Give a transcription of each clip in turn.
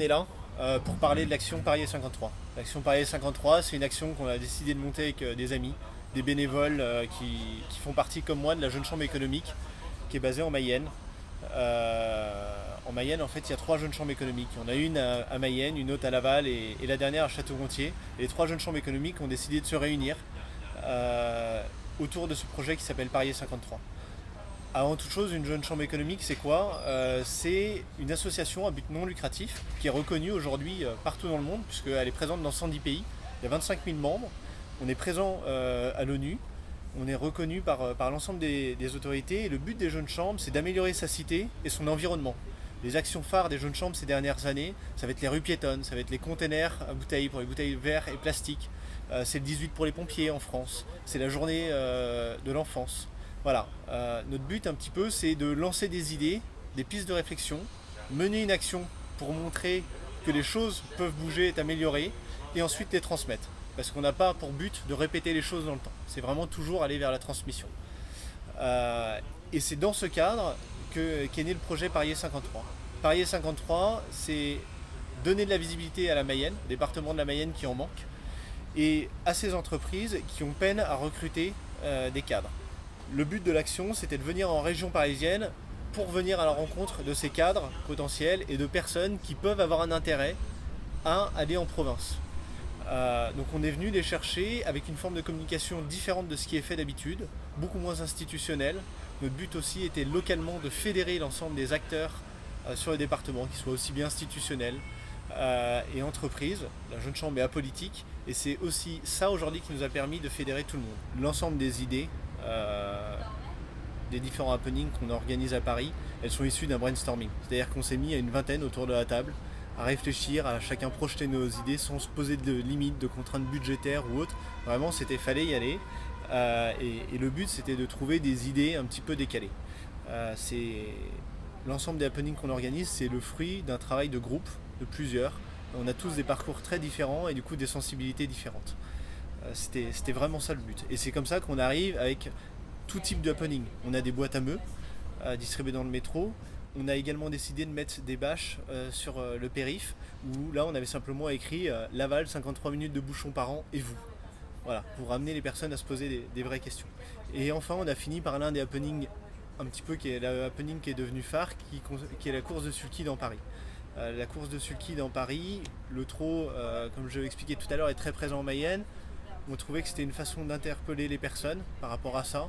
là pour parler de l'action Parier 53. L'action Parier 53, c'est une action qu'on a décidé de monter avec des amis, des bénévoles qui font partie comme moi de la Jeune Chambre économique qui est basée en Mayenne. En Mayenne, en fait, il y a 3 jeunes chambres économiques. Il y en a une à Mayenne, une autre à Laval et la dernière à Château-Gontier. Et les 3 jeunes chambres économiques ont décidé de se réunir autour de ce projet qui s'appelle Parier 53. Avant toute chose, une jeune chambre économique, c'est quoi? C'est une association à but non lucratif qui est reconnue aujourd'hui partout dans le monde, puisqu'elle est présente dans 110 pays. Il y a 25 000 membres. On est présent à l'ONU. On est reconnu par l'ensemble des autorités. Et le but des jeunes chambres, c'est d'améliorer sa cité et son environnement. Les actions phares des jeunes chambres ces dernières années, ça va être les rues piétonnes, ça va être les containers à bouteilles pour les bouteilles verres et plastiques. C'est le 18 pour les pompiers en France. C'est la journée de l'enfance. Voilà, notre but un petit peu, c'est de lancer des idées, des pistes de réflexion, mener une action pour montrer que les choses peuvent bouger et améliorer, et ensuite les transmettre. Parce qu'on n'a pas pour but de répéter les choses dans le temps. C'est vraiment toujours aller vers la transmission. Et c'est dans ce cadre qu'est né le projet Parier 53. Parier 53, c'est donner de la visibilité à la Mayenne, au département de la Mayenne qui en manque, et à ces entreprises qui ont peine à recruter des cadres. Le but de l'action, c'était de venir en région parisienne pour venir à la rencontre de ces cadres potentiels et de personnes qui peuvent avoir un intérêt à aller en province. Donc on est venu les chercher avec une forme de communication différente de ce qui est fait d'habitude, beaucoup moins institutionnelle. Notre but aussi était localement de fédérer l'ensemble des acteurs sur le département, qui soient aussi bien institutionnels et entreprises. La Jeune Chambre est apolitique et c'est aussi ça aujourd'hui qui nous a permis de fédérer tout le monde. L'ensemble des idées des différents happenings qu'on organise à Paris, elles sont issues d'un brainstorming. C'est-à-dire qu'on s'est mis à une vingtaine autour de la table à réfléchir, à chacun projeter nos idées sans se poser de limites, de contraintes budgétaires ou autres. Vraiment, fallait y aller. Et le but, c'était de trouver des idées un petit peu décalées. L'ensemble des happenings qu'on organise, c'est le fruit d'un travail de groupe, de plusieurs. On a tous des parcours très différents et du coup des sensibilités différentes. C'était vraiment ça le but. Et c'est comme ça qu'on arrive avec tout type de happening. On a des boîtes à meux distribuées dans le métro. On a également décidé de mettre des bâches sur le périph', où là on avait simplement écrit Laval, 53 minutes de bouchon par an et vous. Voilà, pour amener les personnes à se poser des vraies questions. Et enfin on a fini par l'un des happenings un petit peu qui est le happening qui est devenu phare, qui est la course de sulky dans Paris. La course de sulky dans Paris, le trot, comme je l'ai expliqué tout à l'heure, est très présent en Mayenne. On trouvait que c'était une façon d'interpeller les personnes par rapport à ça.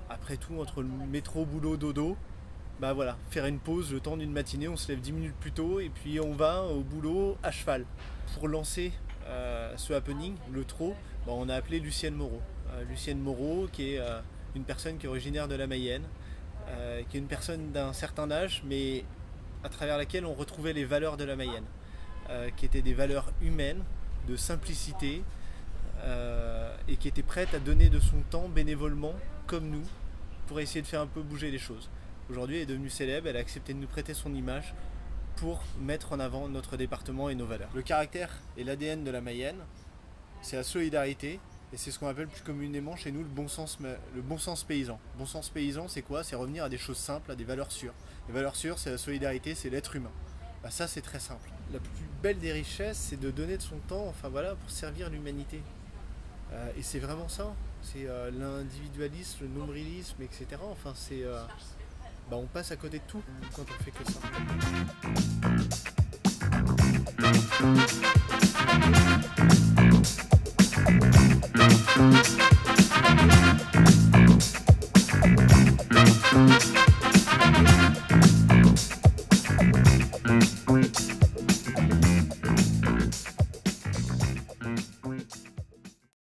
Après tout, entre le métro, boulot, dodo, bah voilà, faire une pause le temps d'une matinée, on se lève 10 minutes plus tôt et puis on va au boulot à cheval. Pour lancer ce happening, le trot, bah on a appelé Lucienne Moreau. Lucienne Moreau, qui est une personne qui est originaire de la Mayenne, qui est une personne d'un certain âge, mais à travers laquelle on retrouvait les valeurs de la Mayenne, qui étaient des valeurs humaines, de simplicité, et qui était prête à donner de son temps bénévolement, comme nous, pour essayer de faire un peu bouger les choses. Aujourd'hui, elle est devenue célèbre, elle a accepté de nous prêter son image pour mettre en avant notre département et nos valeurs. Le caractère et l'ADN de la Mayenne, c'est la solidarité, et c'est ce qu'on appelle plus communément chez nous le bon sens paysan. Le bon sens paysan, c'est quoi? C'est revenir à des choses simples, à des valeurs sûres. Les valeurs sûres, c'est la solidarité, c'est l'être humain. Bah ça, c'est très simple. La plus belle des richesses, c'est de donner de son temps, enfin voilà, pour servir l'humanité. Et c'est vraiment ça. C'est l'individualisme, le nombrilisme, etc. Enfin, on passe à côté de tout quand on fait que ça.